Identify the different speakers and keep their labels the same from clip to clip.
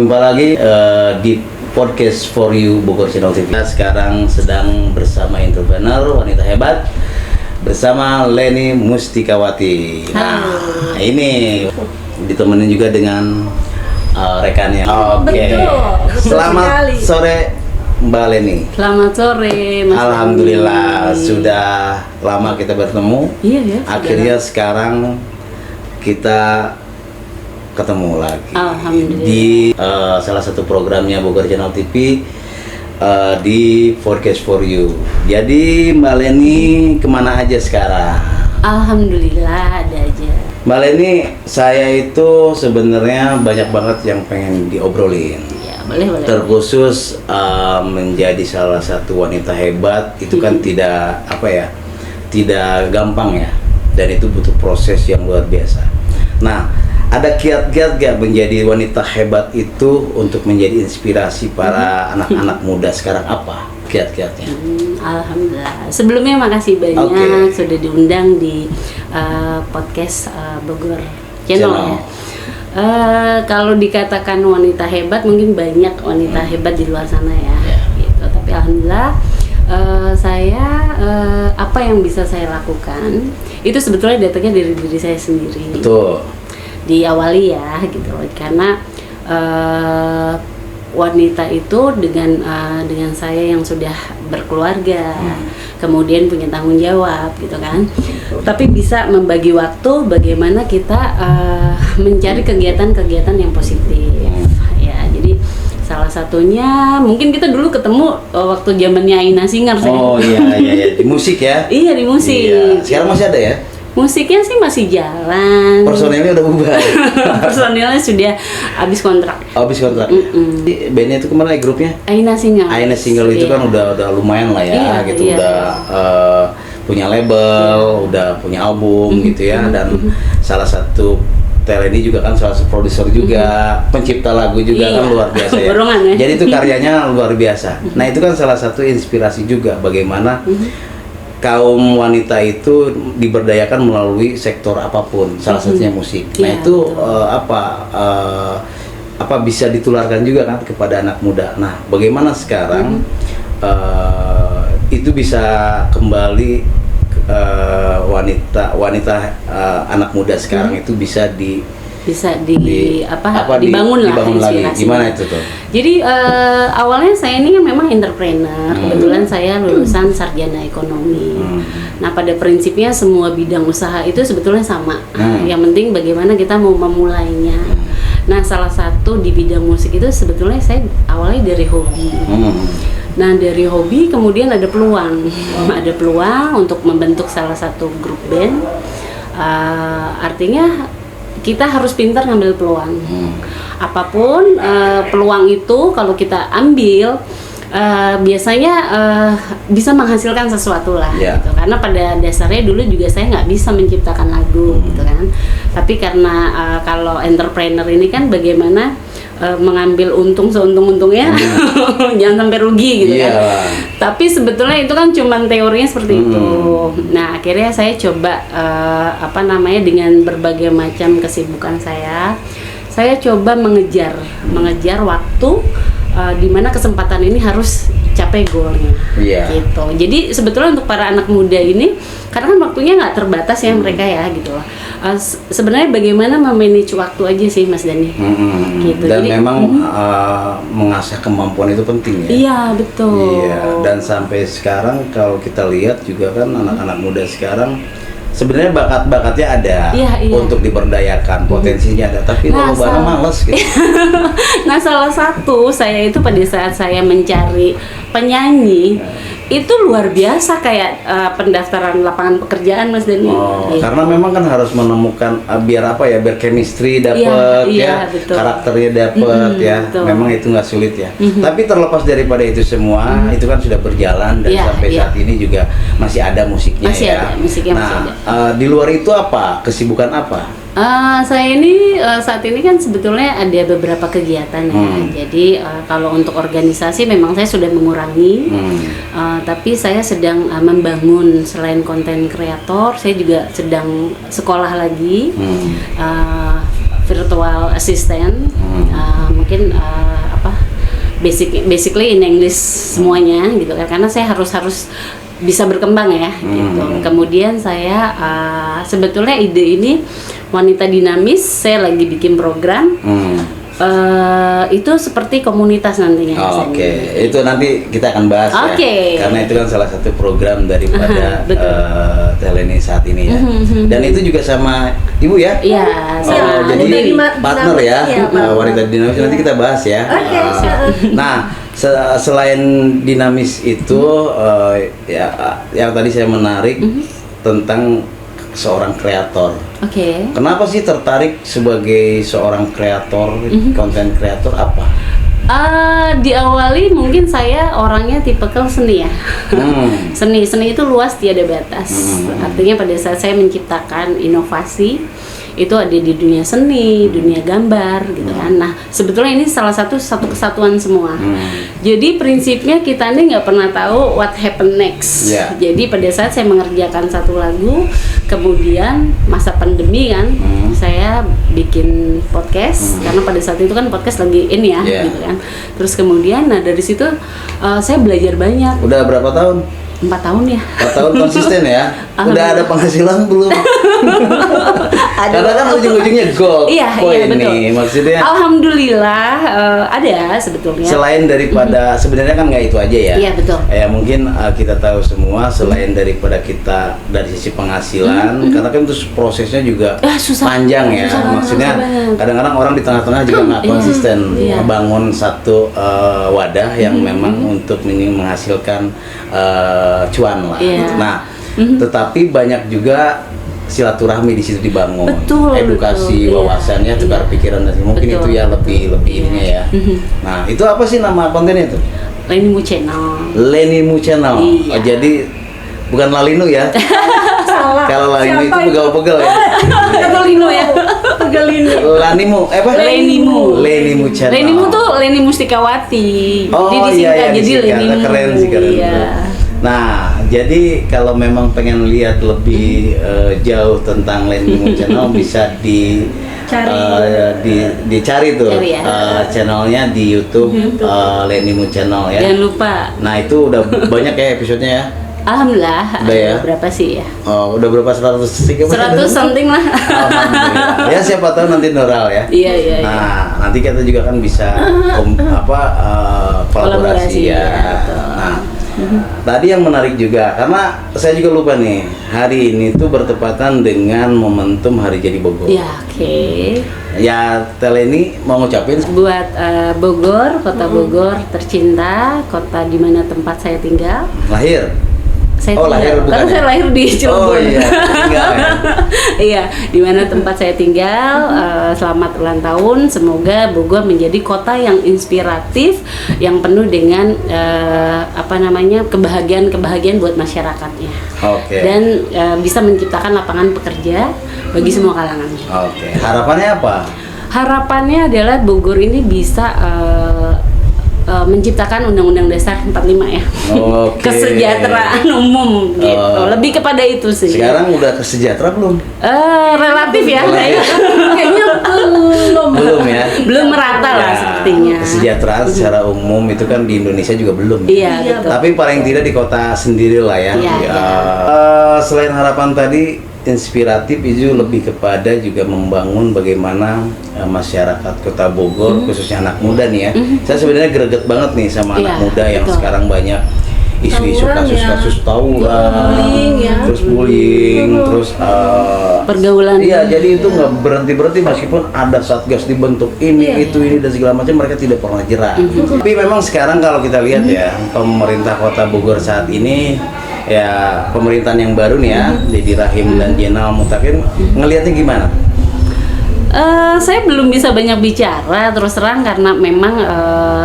Speaker 1: Jumpa lagi di podcast For You Bogor Channel TV. Sekarang sedang bersama entrepreneur wanita hebat bersama Leni Mustikawati. Nah, ini ditemenin juga dengan rekannya. Oke. Selamat sore Mbak Leni.
Speaker 2: Selamat sore Mas.
Speaker 1: Alhamdulillah sudah lama kita bertemu.
Speaker 2: Iya ya.
Speaker 1: Akhirnya sekarang kita ketemu lagi di salah satu programnya Bogor Channel TV di Forecast For You. Jadi Mbak Leni kemana aja sekarang?
Speaker 2: Alhamdulillah ada aja.
Speaker 1: Mbak Leni, saya itu sebenarnya banyak banget yang pengen diobrolin.
Speaker 2: Ya, boleh.
Speaker 1: Terkhusus menjadi salah satu wanita hebat itu kan tidak tidak gampang ya, dan itu butuh proses yang luar biasa. Nah, ada kiat-kiat gak menjadi wanita hebat itu untuk menjadi inspirasi para anak-anak muda sekarang, apa kiat-kiatnya?
Speaker 2: Alhamdulillah. Sebelumnya makasih banyak sudah diundang di podcast Bogor Channel. Ya. Kalau dikatakan wanita hebat, mungkin banyak wanita hebat di luar sana ya. Gitu. Tapi alhamdulillah saya apa yang bisa saya lakukan itu sebetulnya datangnya dari diri saya sendiri.
Speaker 1: Betul.
Speaker 2: Diawali ya gitu, karena wanita itu dengan saya yang sudah berkeluarga, kemudian punya tanggung jawab gitu kan, tapi bisa membagi waktu bagaimana kita mencari kegiatan-kegiatan yang positif ya. Jadi salah satunya mungkin kita dulu ketemu waktu zamannya Aina Singer.
Speaker 1: Oh iya di musik ya.
Speaker 2: Iya, di musik.
Speaker 1: Iya. Sekarang masih ada ya?
Speaker 2: Musiknya sih masih jalan.
Speaker 1: Personilnya udah bubar.
Speaker 2: Personilnya sudah habis kontrak.
Speaker 1: Habis kontrak. Bandnya itu kemana ya grupnya?
Speaker 2: Aina Singer.
Speaker 1: Aina Singer itu kan udah lumayan lah ya, gitu. Udah punya label, udah punya album gitu ya, dan salah satu Leni juga kan salah satu produser juga, pencipta lagu juga kan luar biasa ya.
Speaker 2: Ya.
Speaker 1: Jadi itu karyanya luar biasa. Nah, itu kan salah satu inspirasi juga bagaimana kaum wanita itu diberdayakan melalui sektor apapun, salah satunya musik. Nah, itu apa bisa ditularkan juga kan kepada anak muda. Nah, bagaimana sekarang itu bisa kembali wanita anak muda sekarang itu bisa dibangun lagi. Gimana itu tuh?
Speaker 2: Jadi awalnya saya ini kan memang entrepreneur. Kebetulan saya lulusan sarjana ekonomi. Nah, pada prinsipnya semua bidang usaha itu sebetulnya sama. Yang penting bagaimana kita mau memulainya. Nah, salah satu di bidang musik itu sebetulnya saya awalnya dari hobi. Nah, dari hobi kemudian ada peluang untuk membentuk salah satu grup band. Artinya kita harus pintar ngambil peluang. Apapun peluang itu kalau kita ambil biasanya bisa menghasilkan sesuatu lah gitu. Karena pada dasarnya dulu juga saya nggak bisa menciptakan lagu gitu kan. Tapi karena kalau entrepreneur ini kan bagaimana mengambil untung seuntung-untungnya, jangan sampai rugi gitu kan. Tapi sebetulnya itu kan cuma teorinya seperti itu. Nah, akhirnya saya coba dengan berbagai macam kesibukan saya coba mengejar waktu di mana kesempatan ini harus capai goalnya, gitu. Jadi sebetulnya untuk para anak muda ini, karena kan waktunya nggak terbatas ya mereka ya, gitu loh. Sebenarnya bagaimana memanage waktu aja sih Mas Dani, gitu.
Speaker 1: Dan
Speaker 2: jadi,
Speaker 1: memang mengasah kemampuan itu penting ya.
Speaker 2: Iya, betul.
Speaker 1: Iya, dan sampai sekarang kalau kita lihat juga kan anak-anak muda sekarang sebenarnya bakat-bakatnya ada untuk diberdayakan, potensinya ada, tapi lama-lama malas gitu.
Speaker 2: Nah, salah satu saya itu pada saat saya mencari penyanyi itu luar biasa kayak pendaftaran lapangan pekerjaan Mas Dani.
Speaker 1: Karena memang kan harus menemukan biar chemistry dapat karakternya dapat betul. Memang itu nggak sulit ya. Tapi terlepas daripada itu semua, itu kan sudah berjalan dan sampai saat ini juga masih ada musiknya
Speaker 2: musiknya masih ada.
Speaker 1: Di luar itu apa? Kesibukan apa?
Speaker 2: Saya ini saat ini kan sebetulnya ada beberapa kegiatan ya. Jadi kalau untuk organisasi memang saya sudah mengurangi, tapi saya sedang membangun selain konten kreator, saya juga sedang sekolah lagi virtual assistant. mungkin basically in English semuanya gitu kan, karena saya harus bisa berkembang ya gitu. Kemudian saya sebetulnya ide ini wanita dinamis, saya lagi bikin program itu seperti komunitas nantinya.
Speaker 1: Oke. Itu nanti kita akan bahas ya, karena itu kan salah satu program daripada Teleni saat ini ya. Dan itu juga sama ibu ya?
Speaker 2: Iya.
Speaker 1: Jadi partner ya, wanita dinamis, nanti kita bahas ya. Nah, selain dinamis itu ya, yang tadi saya menarik tentang seorang kreator. Kenapa sih tertarik sebagai seorang kreator, konten kreator apa?
Speaker 2: Diawali mungkin saya orangnya tipikal seni ya. Seni itu luas, tiada batas. Artinya pada saat saya menciptakan inovasi itu ada di dunia seni, dunia gambar gitu kan. Nah, sebetulnya ini salah satu kesatuan semua. Jadi prinsipnya kita ini nggak pernah tahu what happen next. Jadi pada saat saya mengerjakan satu lagu, kemudian masa pandemi kan, saya bikin podcast karena pada saat itu kan podcast lagi in ya, gitu kan. Terus kemudian, nah dari situ saya belajar banyak.
Speaker 1: Udah berapa tahun?
Speaker 2: 4 tahun ya.
Speaker 1: 4 tahun konsisten ya. Udah ada penghasilan belum? Karena kan ujung-ujungnya gold.
Speaker 2: Iya, betul.
Speaker 1: Nih, maksudnya.
Speaker 2: Alhamdulillah ada sebetulnya.
Speaker 1: Selain daripada sebenarnya kan nggak itu aja ya.
Speaker 2: Iya, betul.
Speaker 1: Ya mungkin kita tahu semua selain daripada kita dari sisi penghasilan, karena kan itu prosesnya juga panjang ya. Maksudnya kadang-kadang orang di tengah-tengah juga nggak konsisten membangun satu wadah yang memang untuk menghasilkan cuan lah. Nah, tetapi banyak juga silaturahmi di situ dibangun, edukasi, wawasannya, tukar pikiran, dan mungkin itu ya lebih ininya ya. Nah, itu apa sih nama kontennya itu?
Speaker 2: Lenimu Channel.
Speaker 1: Lenimu Channel.
Speaker 2: Iya.
Speaker 1: Oh, jadi bukan Lalino ya?
Speaker 3: Salah.
Speaker 1: Kalau Lalino itu pegel-pegel ya.
Speaker 2: Pegelino ya. Pegelino.
Speaker 1: Lanimu, apa? Lenimu Channel.
Speaker 2: Lenimu tuh Leni Mustikawati.
Speaker 1: Oh,
Speaker 2: jadi disingkat jadi Lenimu.
Speaker 1: Keren sih, keren.
Speaker 2: Iya.
Speaker 1: Nah, jadi kalau memang pengen lihat lebih jauh tentang Lenimu Channel bisa dicari tuh channelnya di YouTube, Lenimu Channel ya.
Speaker 2: Jangan lupa.
Speaker 1: Nah, itu udah banyak ya episodenya ya.
Speaker 2: Alhamdulillah.
Speaker 1: Udah ya?
Speaker 2: Berapa sih ya?
Speaker 1: Oh, udah berapa? 100
Speaker 2: something lah.
Speaker 1: Alhamdulillah. Ya siapa tahu nanti Noral ya.
Speaker 2: Iya.
Speaker 1: Nah, nanti kita juga kan bisa kolaborasi ya. Nah, tadi yang menarik juga, karena saya juga lupa nih, hari ini tuh bertepatan dengan momentum Hari Jadi Bogor.
Speaker 2: Ya, oke.
Speaker 1: Ya, Teleni mau ngucapin
Speaker 2: buat Bogor, kota Bogor tercinta, kota di mana tempat saya tinggal.
Speaker 1: Lahir.
Speaker 2: Saya
Speaker 1: lahir bukan?
Speaker 2: Karena saya lahir di Cirebon.
Speaker 1: Oh iya, tinggal ya.
Speaker 2: Iya, di mana tempat saya tinggal. Selamat ulang tahun. Semoga Bogor menjadi kota yang inspiratif, yang penuh dengan kebahagiaan buat masyarakatnya. Dan bisa menciptakan lapangan pekerja bagi semua kalangan.
Speaker 1: Harapannya apa?
Speaker 2: Harapannya adalah Bogor ini bisa menciptakan Undang-Undang Dasar 45 ya. Kesejahteraan umum gitu. Lebih kepada itu sih.
Speaker 1: Sekarang udah kesejahtera belum?
Speaker 2: Relatif ya. Kayaknya belum
Speaker 1: ya.
Speaker 2: Belum merata lah sepertinya.
Speaker 1: Kesejahteraan secara umum itu kan di Indonesia juga belum.
Speaker 2: Iya, betul.
Speaker 1: Tapi paling tidak di kota sendiri lah ya. Selain harapan tadi inspiratif, itu lebih kepada juga membangun bagaimana masyarakat Kota Bogor, khususnya anak muda nih ya. Saya sebenarnya greget banget nih sama anak muda yang sekarang banyak isu-isu kasus-kasus tawuran, terus bullying, terus
Speaker 2: pergaulan.
Speaker 1: Iya, jadi itu nggak berhenti meskipun ada satgas dibentuk ini dan segala macam, mereka tidak pernah jerah. Tapi memang sekarang kalau kita lihat ya, pemerintah Kota Bogor saat ini ya, pemerintahan yang baru nih ya, Dedi Rahim dan Jenal Mutakin, ngelihatnya gimana?
Speaker 2: Saya belum bisa banyak bicara terus terang karena memang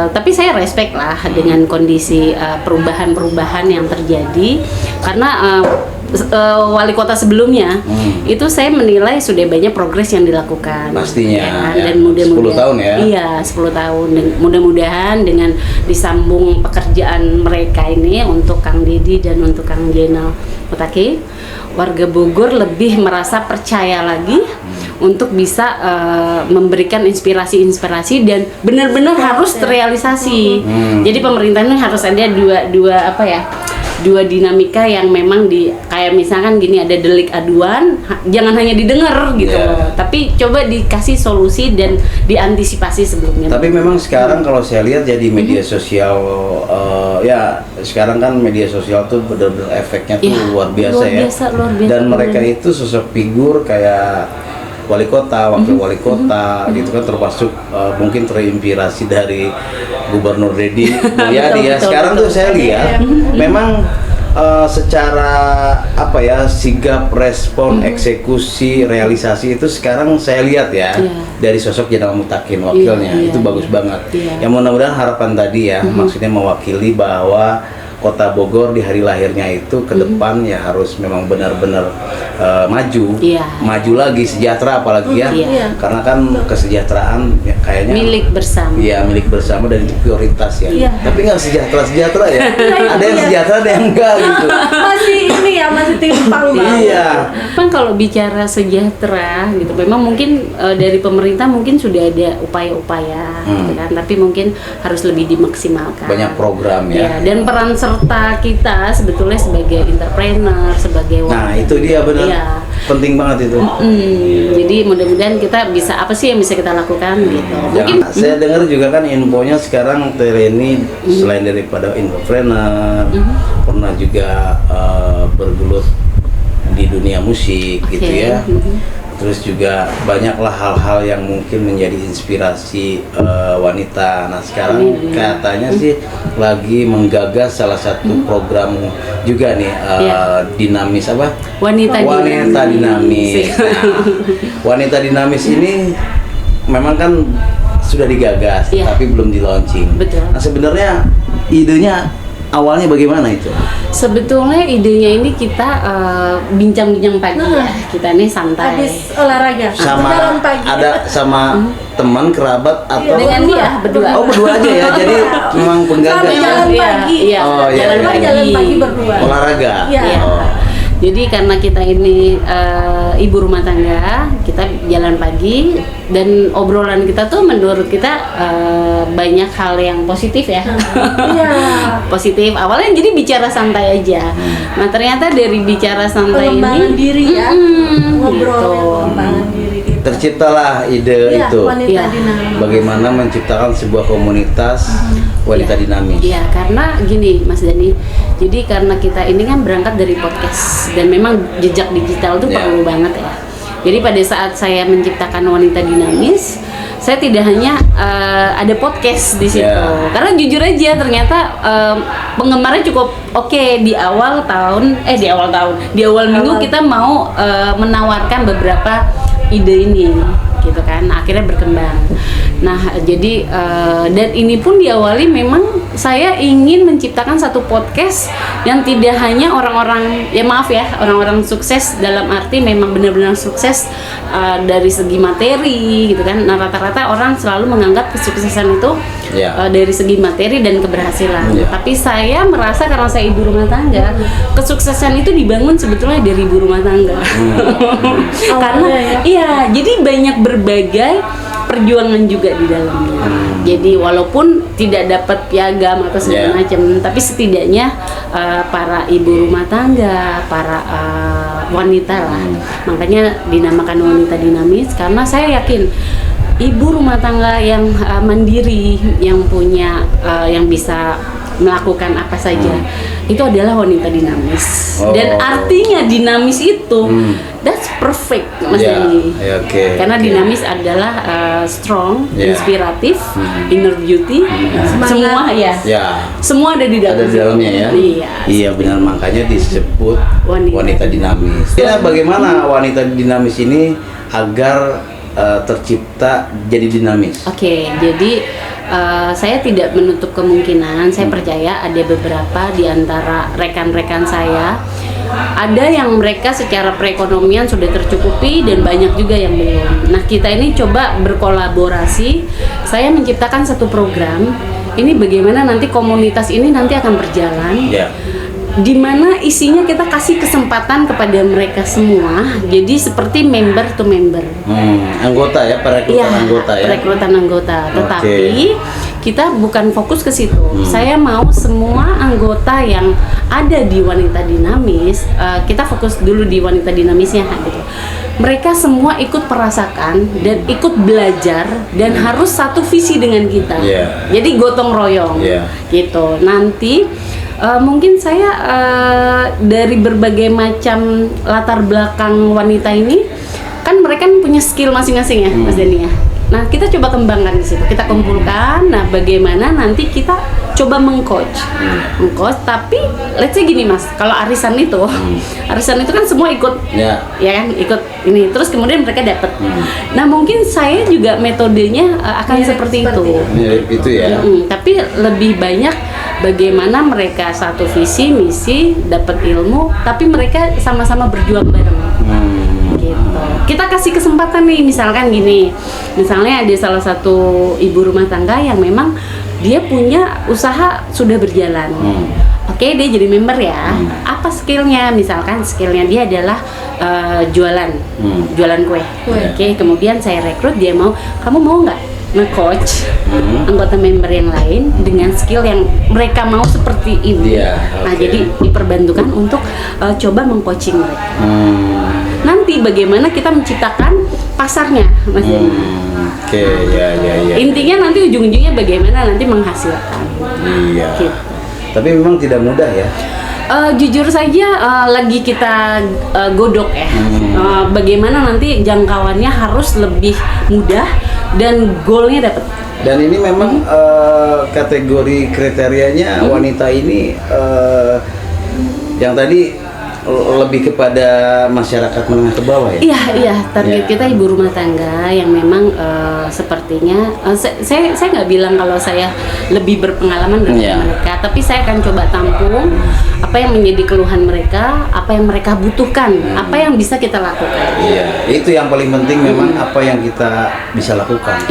Speaker 2: tapi saya respect lah dengan kondisi perubahan-perubahan yang terjadi karena wali kota sebelumnya itu saya menilai sudah banyak progres yang dilakukan.
Speaker 1: Pastinya.
Speaker 2: Ya, dan mudah-mudahan
Speaker 1: 10 tahun ya.
Speaker 2: Iya, 10 tahun. Dan mudah-mudahan dengan disambung pekerjaan mereka ini untuk Kang Dedi dan untuk Kang Jenal Mutakin, warga Bogor lebih merasa percaya lagi untuk bisa memberikan inspirasi dan benar-benar harus terrealisasi. Jadi pemerintah ini harus ada dua dinamika yang memang kayak misalkan gini, ada delik aduan, jangan hanya didengar gitu loh, tapi coba dikasih solusi dan diantisipasi sebelumnya.
Speaker 1: Tapi memang sekarang kalau saya lihat jadi media sosial, ya sekarang kan media sosial tuh benar-benar efeknya tuh luar biasa.
Speaker 2: Luar biasa.
Speaker 1: Dan mereka itu sosok figur kayak wali kota, wakil wali kota gitu kan, termasuk mungkin terinspirasi dari Gubernur Deddy Mulyadi ya. Sekarang tuh saya lihat memang secara sigap, respon, eksekusi, realisasi itu sekarang saya lihat ya dari sosok Jenderal Mutakin wakilnya itu bagus banget. Yang mudah-mudahan harapan tadi ya, maksudnya mewakili bahwa Kota Bogor di hari lahirnya itu ke depan ya harus memang benar-benar maju lagi, sejahtera apalagi ya, karena kan kesejahteraan ya, kayaknya
Speaker 2: milik bersama.
Speaker 1: Iya, milik bersama dan itu prioritas ya. Tapi nggak sejahtera ya. Ada yang sejahtera, ada yang enggak gitu.
Speaker 3: Masih timpang banget.
Speaker 1: Iya.
Speaker 2: Kan kalau bicara sejahtera gitu, memang mungkin dari pemerintah mungkin sudah ada upaya-upaya gitu kan, tapi mungkin harus lebih dimaksimalkan.
Speaker 1: Banyak program ya.
Speaker 2: Dan peran serta kita sebetulnya sebagai entrepreneur, sebagai
Speaker 1: Nah, itu dia benar. Penting banget itu.
Speaker 2: Jadi mudah-mudahan kita bisa apa sih yang bisa kita lakukan gitu. Mungkin
Speaker 1: saya dengar juga kan infonya sekarang Teleni selain daripada entrepreneur, pernah juga bergelut di dunia musik gitu ya. Terus juga banyaklah hal-hal yang mungkin menjadi inspirasi wanita. Nah sekarang katanya sih lagi menggagas salah satu program juga nih, dinamis apa?
Speaker 2: Wanita
Speaker 1: dinamis. Nah, wanita dinamis ini memang kan sudah digagas, tapi belum di launching.
Speaker 2: Betul.
Speaker 1: Nah sebenarnya idenya awalnya bagaimana itu?
Speaker 2: Sebetulnya idenya ini kita bincang-bincang pagi ya. Kita nih santai.
Speaker 3: Habis olahraga.
Speaker 1: Sama sama teman kerabat atau
Speaker 2: dengan dia berdua.
Speaker 1: Oh, berdua aja ya. Jadi memang penggagas.
Speaker 3: Sampai jalan pagi.
Speaker 2: Iya.
Speaker 1: Oh, iya.
Speaker 3: Jalan pagi berdua.
Speaker 1: Olahraga.
Speaker 3: Iya.
Speaker 1: Oh.
Speaker 2: Jadi karena kita ini ibu rumah tangga, kita jalan pagi dan obrolan kita tuh menurut kita banyak hal yang positif ya.
Speaker 3: Iya.
Speaker 2: Positif. Awalnya jadi bicara santai aja. Nah ternyata dari bicara santai
Speaker 3: pengembangan
Speaker 2: ini
Speaker 3: diri ya. Ngobrol
Speaker 2: gitu.
Speaker 3: pengembangan diri kita.
Speaker 1: Terciptalah ide itu.
Speaker 3: Wanita dinamis.
Speaker 1: Bagaimana menciptakan sebuah komunitas wanita dinamis.
Speaker 2: Iya, karena gini Mas Dani. Jadi karena kita ini kan berangkat dari podcast dan memang jejak digital itu perlu banget ya. Jadi pada saat saya menciptakan wanita dinamis, saya tidak hanya ada podcast di situ. Karena jujur aja ternyata penggemarnya cukup oke di awal minggu kita mau menawarkan beberapa ide ini gitu kan. Akhirnya berkembang. Nah, jadi dan ini pun diawali memang saya ingin menciptakan satu podcast yang tidak hanya orang-orang orang-orang sukses dalam arti memang benar-benar sukses dari segi materi gitu kan. Nah, rata-rata orang selalu menganggap kesuksesan itu dari segi materi dan keberhasilan. Tapi saya merasa karena saya ibu rumah tangga, kesuksesan itu dibangun sebetulnya dari ibu rumah tangga. Karena jadi banyak berbagai perjuangan juga di dalamnya. Jadi walaupun tidak dapat piagam atau segala macam, tapi setidaknya para ibu rumah tangga, para wanita lah, makanya dinamakan wanita dinamis karena saya yakin ibu rumah tangga yang mandiri, yang punya, yang bisa melakukan apa saja, itu adalah wanita dinamis. Dan artinya dinamis itu, that's perfect, Mas Dani. Karena dinamis adalah strong, inspiratif, inner beauty, semua semua ada di dalam.
Speaker 1: Ada di dalamnya ya. Iya benar, makanya disebut wanita dinamis. Ya, bagaimana wanita dinamis ini agar tercipta jadi dinamis?
Speaker 2: Jadi saya tidak menutup kemungkinan. Saya percaya ada beberapa di antara rekan-rekan saya, ada yang mereka secara perekonomian sudah tercukupi dan banyak juga yang belum. Nah, kita ini coba berkolaborasi. Saya menciptakan satu program. Ini bagaimana nanti komunitas ini nanti akan berjalan. dimana isinya kita kasih kesempatan kepada mereka semua, jadi seperti member to member.
Speaker 1: Anggota ya, perekrutan anggota ya.
Speaker 2: Perekrutan anggota. Tetapi kita bukan fokus ke situ. Saya mau semua anggota yang ada di Wanita Dinamis, kita fokus dulu di Wanita Dinamisnya gitu. Mereka semua ikut merasakan dan ikut belajar dan harus satu visi dengan kita. Jadi gotong royong gitu. Nanti mungkin saya dari berbagai macam latar belakang wanita ini, kan mereka punya skill masing-masing ya, Mas Denny ya. Nah, kita coba kembangkan di situ. Kita kumpulkan. Nah, bagaimana nanti kita coba mengcoach, tapi let's say gini Mas, kalau arisan itu kan semua ikut, ya kan, ikut ini, terus kemudian mereka dapat. Nah, mungkin saya juga metodenya akan seperti itu.
Speaker 1: Mirip itu ya.
Speaker 2: Tapi lebih banyak bagaimana mereka satu visi misi, dapat ilmu, tapi mereka sama-sama berjuang bareng. Gitu. Kita kasih kesempatan nih, misalkan gini, misalnya ada salah satu ibu rumah tangga yang memang dia punya usaha sudah berjalan. Oke, dia jadi member ya. Apa skillnya? Misalkan skillnya dia adalah jualan kue. Oke, kemudian saya rekrut, dia mau, kamu mau nggak nge-coach anggota member yang lain dengan skill yang mereka mau seperti ini. Nah, jadi diperbantukan untuk coba meng-coaching mereka. Nanti bagaimana kita menciptakan pasarnya, Mas Denny.
Speaker 1: Ya.
Speaker 2: Intinya nanti ujung-ujungnya bagaimana nanti menghasilkan.
Speaker 1: Iya.
Speaker 2: Gitu.
Speaker 1: Tapi memang tidak mudah ya.
Speaker 2: Jujur saja lagi kita godok ya. Bagaimana nanti jangkauannya harus lebih mudah dan goalnya dapat.
Speaker 1: Dan ini memang kategori kriterianya wanita ini yang tadi lebih kepada masyarakat menengah ke bawah ya?
Speaker 2: Iya, target kita ibu rumah tangga yang memang sepertinya saya nggak bilang kalau saya lebih berpengalaman dari mereka, tapi saya akan coba tampung apa yang menjadi keluhan mereka, apa yang mereka butuhkan, apa yang bisa kita lakukan.
Speaker 1: Iya, itu yang paling penting memang apa yang kita bisa lakukan.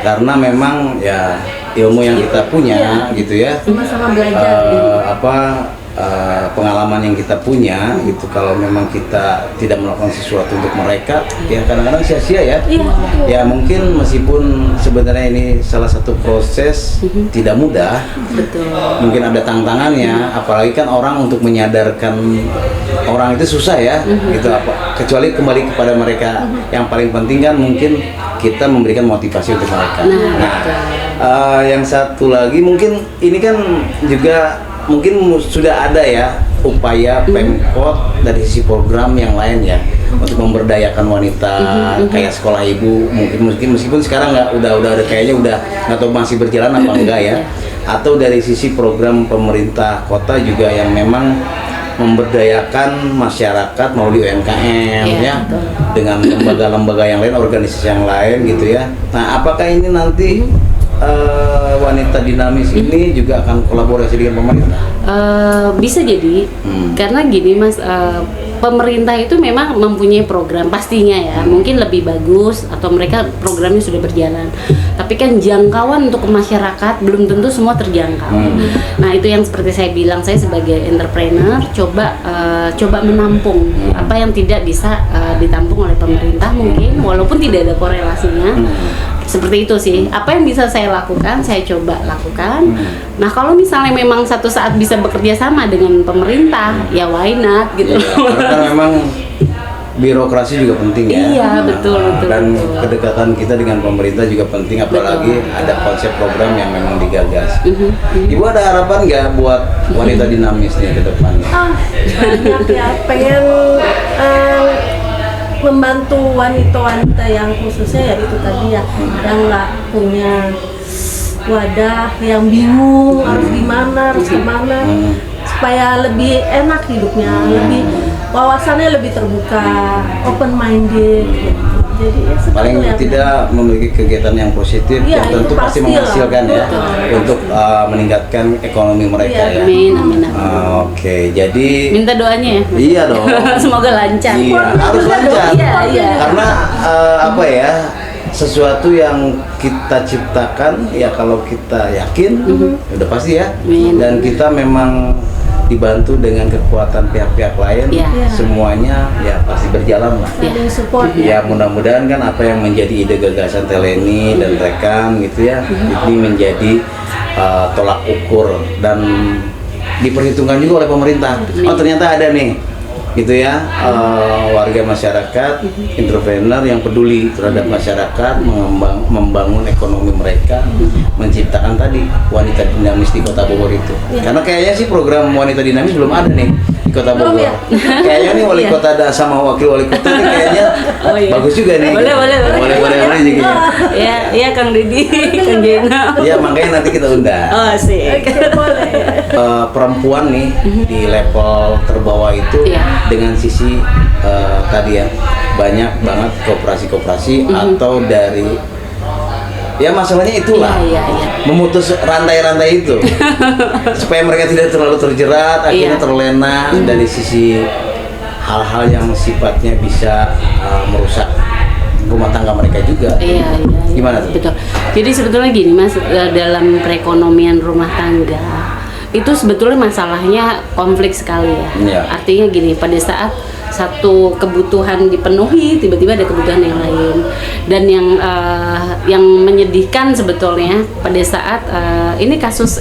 Speaker 1: Karena memang ya ilmu yang kita punya gitu ya,
Speaker 3: sama-sama belajar.
Speaker 1: Pengalaman yang kita punya gitu, kalau memang kita tidak melakukan sesuatu untuk mereka, ya kadang-kadang sia-sia ya. Ya mungkin meskipun sebenarnya ini salah satu proses tidak mudah, mungkin ada tantangannya, apalagi kan orang untuk menyadarkan orang itu susah ya, gitu apa, kecuali kembali kepada mereka. Yang paling penting kan mungkin kita memberikan motivasi untuk mereka. Yang satu lagi mungkin ini kan juga mungkin sudah ada ya upaya Pemkot dari sisi program yang lain ya untuk memberdayakan wanita, kayak sekolah ibu, mungkin meskipun sekarang udah kayaknya udah nggak tahu masih berjalan apa enggak ya, atau dari sisi program pemerintah kota juga yang memang memberdayakan masyarakat melalui UMKM ya, dengan lembaga-lembaga yang lain, organisasi yang lain gitu ya. Nah, apakah ini nanti Wanita Dinamis ini juga akan kolaborasi dengan pemerintah?
Speaker 2: Bisa jadi, karena gini Mas, pemerintah itu memang mempunyai program pastinya ya, mungkin lebih bagus atau mereka programnya sudah berjalan, tapi kan jangkauan untuk masyarakat belum tentu semua terjangkau. Nah, itu yang seperti saya bilang, saya sebagai entrepreneur coba menampung apa yang tidak bisa ditampung oleh pemerintah, mungkin walaupun tidak ada korelasinya. Seperti itu sih, apa yang bisa saya lakukan, saya coba lakukan. Nah, kalau misalnya memang satu saat bisa bekerja sama dengan pemerintah, ya why not gitu.
Speaker 1: Karena memang birokrasi juga penting ya.
Speaker 2: Iya, betul.
Speaker 1: Dan kedekatan kita dengan pemerintah juga penting, apalagi ada konsep program yang memang digagas. Ibu ada harapan nggak buat Wanita Dinamis nih ke depannya?
Speaker 3: Banyak ya, pengen membantu wanita-wanita yang khususnya ya itu tadi ya, yang nggak punya wadah, yang bingung harus gimana, harus kemana, supaya lebih enak hidupnya, lebih wawasannya lebih terbuka, open minded gitu. Jadi ya
Speaker 1: paling tidak memiliki kegiatan yang positif, yang tentu pasti menghasilkan ya, untuk meningkatkan ekonomi mereka ya.
Speaker 2: Amin.
Speaker 1: Oke, jadi
Speaker 2: minta doanya ya.
Speaker 1: Iya dong.
Speaker 2: Semoga lancar.
Speaker 1: Iya, harus lancar.
Speaker 2: Iya.
Speaker 1: Karena apa ya, sesuatu yang kita ciptakan ya kalau kita yakin udah pasti ya. Dan kita memang dibantu dengan kekuatan pihak-pihak lain, semuanya ya pasti berjalan lah.
Speaker 3: Support.
Speaker 1: Ya mudah-mudahan kan apa yang menjadi ide gagasan Teleni dan rekan gitu ya, ini menjadi tolak ukur dan diperhitungkan juga oleh pemerintah. Oh ternyata ada nih gitu ya, warga masyarakat, entrepreneur yang peduli terhadap masyarakat, membangun ekonomi mereka, menciptakan tadi wanita dinamis di Kota Bogor itu. Karena kayaknya sih program wanita dinamis belum ada nih di Kota Bogor. Kayaknya nih wali kota sama wakil wali kota nih kayaknya bagus juga nih. Boleh juga.
Speaker 2: Ya Kang Didi, Kang Jena.
Speaker 1: Ya makanya nanti kita undang.
Speaker 2: Oh sih.
Speaker 1: Perempuan nih di level terbawah itu dengan sisi tadi ya banyak banget koperasi-koperasi atau dari ya masalahnya itulah memutus rantai-rantai itu supaya mereka tidak terlalu terjerat, akhirnya terlena dari sisi hal-hal yang sifatnya bisa merusak rumah tangga mereka juga. Gimana tuh?
Speaker 2: Betul. Jadi sebetulnya gini Mas, dalam perekonomian rumah tangga itu sebetulnya masalahnya konflik sekali ya. Artinya gini, pada saat satu kebutuhan dipenuhi, tiba-tiba ada kebutuhan yang lain. Dan yang menyedihkan sebetulnya pada saat ini kasus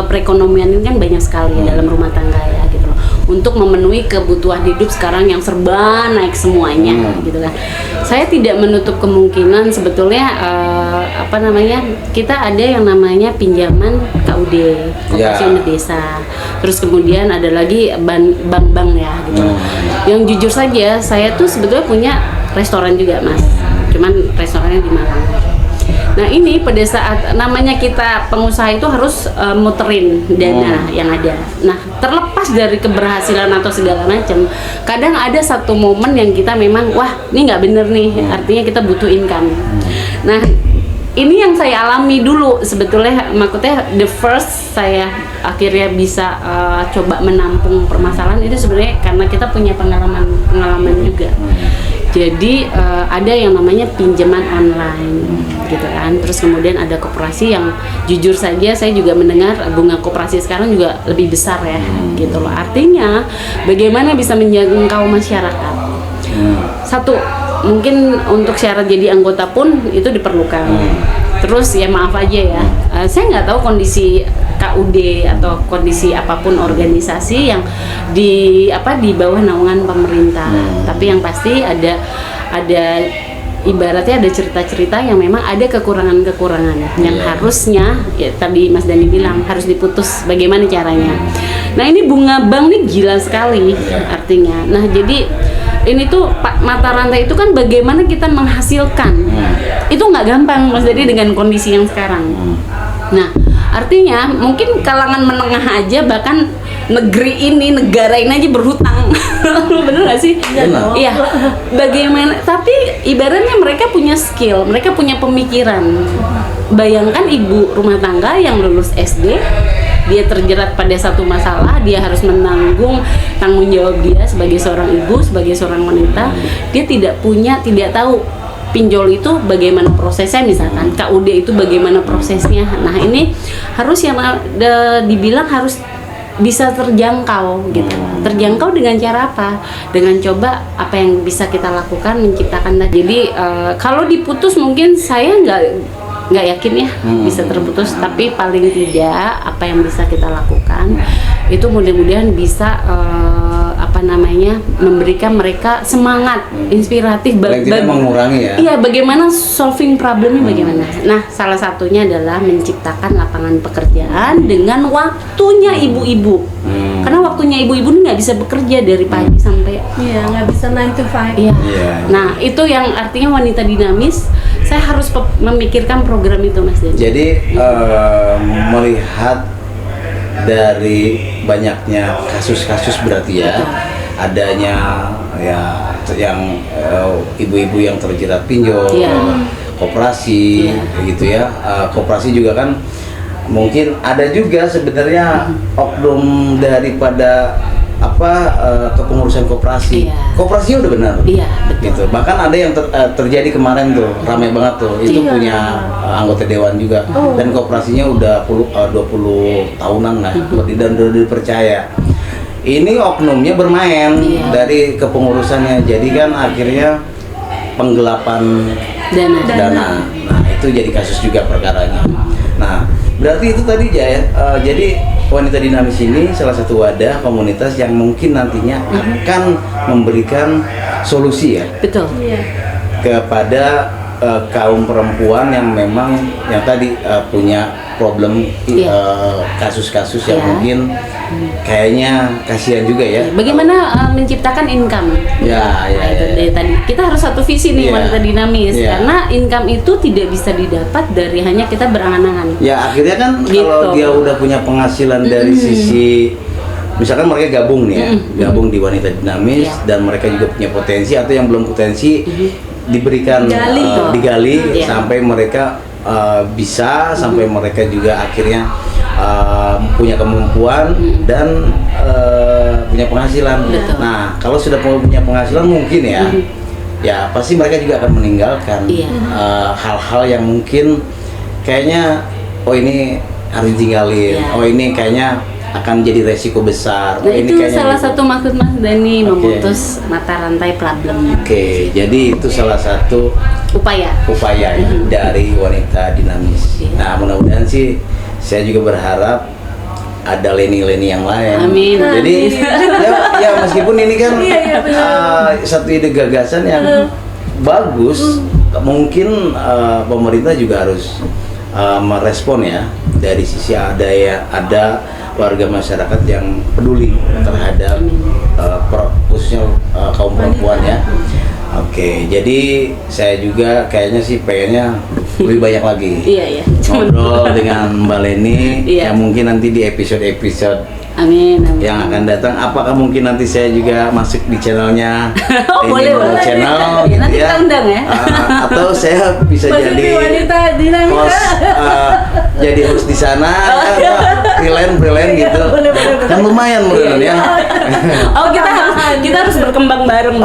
Speaker 2: perekonomian ini kan banyak sekali dalam rumah tangga ya gitu loh. Untuk memenuhi kebutuhan hidup sekarang yang serba naik semuanya gitu kan. Saya tidak menutup kemungkinan sebetulnya kita ada yang namanya pinjaman KUD, Koperasi Unit Desa. Terus kemudian ada lagi bank-bank ya gitu. Yang jujur saja saya tuh sebetulnya punya restoran juga Mas. Cuman restorannya di Malang. Nah ini pada saat namanya kita pengusaha itu harus muterin dana yang ada. Nah terlepas dari keberhasilan atau segala macam, kadang ada satu momen yang kita memang wah ini nggak bener nih, artinya kita butuh income. Nah ini yang saya alami dulu sebetulnya, maksudnya the first saya akhirnya bisa coba menampung permasalahan itu sebenarnya karena kita punya pengalaman juga. Jadi ada yang namanya pinjaman online gitu kan. Terus kemudian ada koperasi yang jujur saja saya juga mendengar bunga koperasi sekarang juga lebih besar ya gitu loh. Artinya bagaimana bisa menjangkau masyarakat. Satu, mungkin untuk syarat jadi anggota pun itu diperlukan. Terus ya maaf aja ya, saya nggak tahu kondisi KUD atau kondisi apapun organisasi yang di bawah naungan pemerintah. Tapi yang pasti ada ibaratnya ada cerita-cerita yang memang ada kekurangan-kekurangan yang harusnya ya tadi Mas Dani bilang harus diputus. Bagaimana caranya? Nah ini bunga bank nih gila sekali artinya. Nah jadi ini tuh mata rantai itu kan bagaimana kita menghasilkan itu nggak gampang Mas Dadi dengan kondisi yang sekarang. Nah artinya mungkin kalangan menengah aja bahkan negara ini aja berhutang. Bener nggak sih? Iya. Bagaimana? Tapi ibaratnya mereka punya skill, mereka punya pemikiran. Bayangkan ibu rumah tangga yang lulus SD, dia terjerat pada satu masalah, dia harus menanggung tanggung jawab dia sebagai seorang ibu, sebagai seorang wanita. Dia tidak tahu pinjol itu bagaimana prosesnya, misalkan KUD itu bagaimana prosesnya. Nah ini harus yang dibilang harus bisa terjangkau gitu. Terjangkau dengan cara apa? Dengan coba apa yang bisa kita lakukan menciptakan. Jadi kalau diputus mungkin saya nggak yakin ya bisa terputus, tapi paling tidak apa yang bisa kita lakukan itu mudah-mudahan bisa memberikan mereka semangat, inspiratif,
Speaker 1: mengurangi ya.
Speaker 2: Iya, bagaimana solving problemnya bagaimana. Nah, salah satunya adalah menciptakan lapangan pekerjaan dengan waktunya ibu-ibu. Karena waktunya ibu-ibu ini nggak bisa bekerja dari pagi sampai
Speaker 3: nggak bisa 9 to 5.
Speaker 2: Iya. Nah, itu yang artinya wanita dinamis. Saya harus memikirkan program itu, Mas Deni.
Speaker 1: Jadi melihat dari banyaknya kasus-kasus berarti ya, adanya ya yang ibu-ibu yang terjerat pinjol, koperasi gitu ya. Koperasi juga kan mungkin ada juga sebenarnya oknum daripada kepengurusan koperasi. Koperasinya udah benar.
Speaker 2: Iya, betul.
Speaker 1: Gitu. Bahkan ada yang terjadi kemarin tuh, ramai banget tuh. Itu punya anggota dewan juga. Dan koperasinya udah 20 tahunan lah. Dan udah dipercaya. ini oknumnya bermain dari kepengurusannya, jadi kan akhirnya penggelapan dana. Nah itu jadi kasus juga perkaranya. Nah berarti itu tadi ya, jadi wanita dinamis ini salah satu wadah komunitas yang mungkin nantinya akan memberikan solusi ya.
Speaker 2: Betul.
Speaker 1: Kepada kaum perempuan yang memang yang tadi punya problem kasus-kasus yang mungkin kayaknya kasihan juga ya.
Speaker 2: Bagaimana menciptakan income? Itu dari tadi kita harus satu visi nih wanita dinamis, karena income itu tidak bisa didapat dari hanya kita berangan-angan.
Speaker 1: Ya akhirnya kan kalau dia udah punya penghasilan dari sisi, misalkan mereka gabung nih ya, gabung di wanita dinamis dan mereka juga punya potensi, atau yang belum potensi diberikan digali sampai mereka bisa, sampai mereka juga akhirnya punya kemampuan dan punya penghasilan. Nah kalau sudah punya penghasilan mungkin ya pasti mereka juga akan meninggalkan hal-hal yang mungkin kayaknya ini harus ditinggalin, ini kayaknya akan jadi resiko besar.
Speaker 2: Nah itu salah satu maksud Mas Dani memutus mata rantai problem.
Speaker 1: Jadi itu salah satu upaya dari wanita dinamis. Nah mudah-mudahan sih saya juga berharap ada Leni yang lain.
Speaker 2: Amin.
Speaker 1: Jadi ya meskipun ini kan satu ide gagasan yang bagus, mungkin pemerintah juga harus merespon ya, dari sisi ada warga masyarakat yang peduli terhadap khususnya kaum perempuan ya. Jadi saya juga kayaknya sih pengennya lebih banyak lagi ngobrol dengan Mbak Leni yang mungkin nanti di episode-episode yang akan datang. Apakah mungkin nanti saya juga masuk di channelnya
Speaker 2: boleh
Speaker 1: channel gitu
Speaker 2: nanti
Speaker 1: ya,
Speaker 2: kita undang ya.
Speaker 1: Atau saya bisa jadi host, jadi host di sana, freelance gitu. Kan lumayan menurut ya.
Speaker 2: Kita harus berkembang bareng.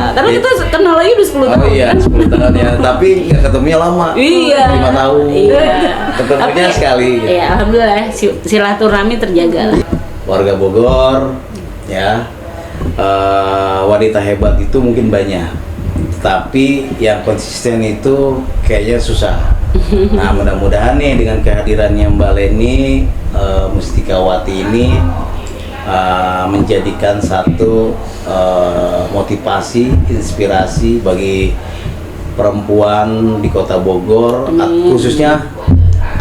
Speaker 2: Karena kita kenal lagi udah 10 tahun.
Speaker 1: 10 tahun ya. Tapi nggak ketemunya lama. 5 tahun. Ketemunya sekali.
Speaker 2: Alhamdulillah silaturahmi terjaga lah.
Speaker 1: Warga Bogor ya, wanita hebat itu mungkin banyak, tapi yang konsisten itu kayaknya susah. Nah mudah-mudahan nih dengan kehadirannya Mbak Leni Mustikawati ini menjadikan satu motivasi, inspirasi bagi perempuan di Kota Bogor, khususnya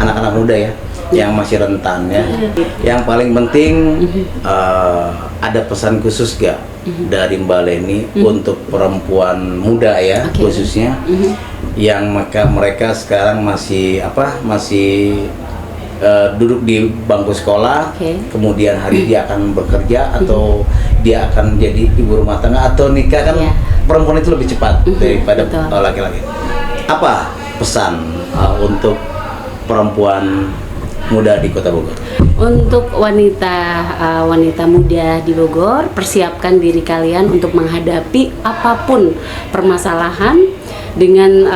Speaker 1: anak-anak muda ya, yang masih rentan ya. Yang paling penting ada pesan khusus gak dari Mbak Leni untuk perempuan muda ya, khususnya yang mereka sekarang masih duduk di bangku sekolah, kemudian hari dia akan bekerja atau dia akan menjadi ibu rumah tangga atau nikah kan. Perempuan itu lebih cepat daripada laki-laki. Apa pesan untuk perempuan muda di Kota Bogor?
Speaker 2: Untuk wanita muda di Bogor, persiapkan diri kalian untuk menghadapi apapun permasalahan dengan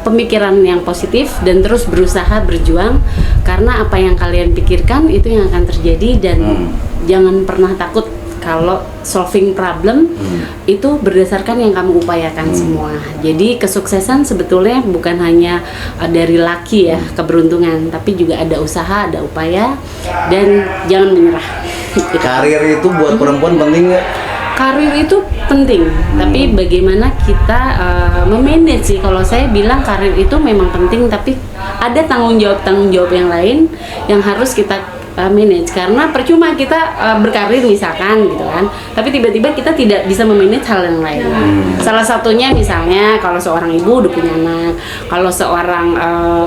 Speaker 2: pemikiran yang positif dan terus berusaha berjuang, karena apa yang kalian pikirkan itu yang akan terjadi. Dan jangan pernah takut kalau solving problem itu berdasarkan yang kamu upayakan semua. Jadi kesuksesan sebetulnya bukan hanya dari laki ya, keberuntungan, tapi juga ada usaha, ada upaya, dan jangan menyerah.
Speaker 1: Karir itu buat perempuan penting nggak?
Speaker 2: Karir itu penting, tapi bagaimana kita memanage sih. Kalau saya bilang karir itu memang penting, tapi ada tanggung jawab yang lain yang harus kita manage. Karena percuma kita berkarir misalkan gitu kan, tapi tiba-tiba kita tidak bisa memanage hal yang lain. Salah satunya misalnya kalau seorang ibu udah punya anak, kalau seorang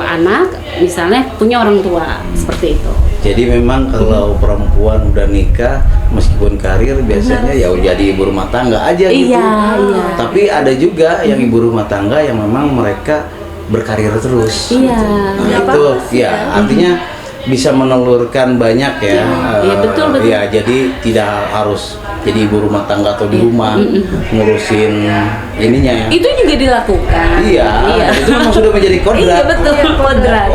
Speaker 2: anak misalnya punya orang tua, seperti itu.
Speaker 1: Jadi memang kalau perempuan udah nikah, meskipun karir biasanya ya jadi ibu rumah tangga aja gitu. Tapi ada juga yang ibu rumah tangga yang memang mereka berkarir terus. Nah, itu ya artinya bisa menelurkan banyak ya.
Speaker 2: Betul.
Speaker 1: Ya, jadi tidak harus jadi ibu rumah tangga atau di rumah ngurusin ininya ya.
Speaker 2: Itu juga dilakukan.
Speaker 1: Itu memang sudah menjadi kodrat.
Speaker 2: Betul, kodrat.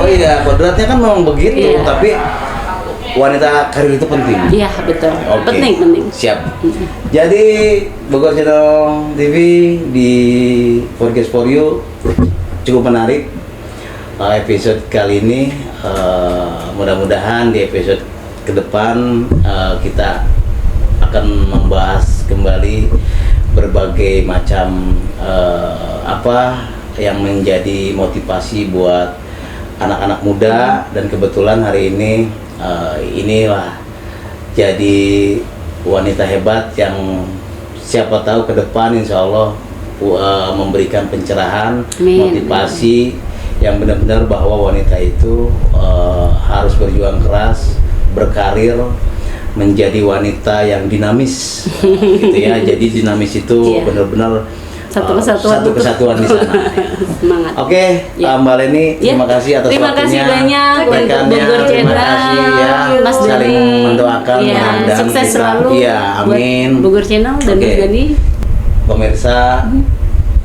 Speaker 1: Kodratnya kan memang begitu, tapi wanita karir itu penting.
Speaker 2: Iya, betul.
Speaker 1: Oke.
Speaker 2: Penting.
Speaker 1: Siap. Jadi Bogor Channel TV di Podcast for You cukup menarik. Episode kali ini mudah-mudahan di episode ke depan kita akan membahas kembali berbagai macam apa yang menjadi motivasi buat anak-anak muda, dan kebetulan hari ini inilah jadi wanita hebat yang siapa tahu ke depan insya Allah memberikan pencerahan, motivasi yang benar-benar bahwa wanita itu harus berjuang keras, berkarir, menjadi wanita yang dinamis, gitu ya. Jadi dinamis itu benar-benar satu kesatuan di sana.
Speaker 2: Semangat.
Speaker 1: Oke, Mbak Leni, terima kasih atas
Speaker 2: terima
Speaker 1: waktunya.
Speaker 2: kasih banyak
Speaker 1: rekannya,
Speaker 2: Bogor
Speaker 1: terima
Speaker 2: Channel,
Speaker 1: kasih ya,
Speaker 2: Mas
Speaker 1: saling
Speaker 2: Dani.
Speaker 1: mendoakan,
Speaker 2: Iya,
Speaker 1: mudah-mudahan
Speaker 2: sukses
Speaker 1: kita,
Speaker 2: selalu
Speaker 1: iya, amin.
Speaker 2: buat Bogor Channel dan
Speaker 1: Oke.
Speaker 2: Mas Dani.
Speaker 1: Pemirsa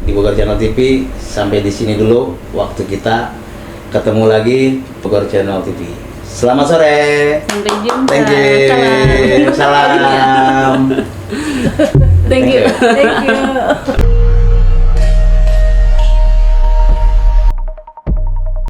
Speaker 1: di Bogor Channel TV, sampai di sini dulu waktu kita. Ketemu lagi Bogor Channel TV. Selamat sore.
Speaker 2: Sampai jumpa.
Speaker 1: Thank you. Salam.
Speaker 2: Thank you.
Speaker 3: Thank you.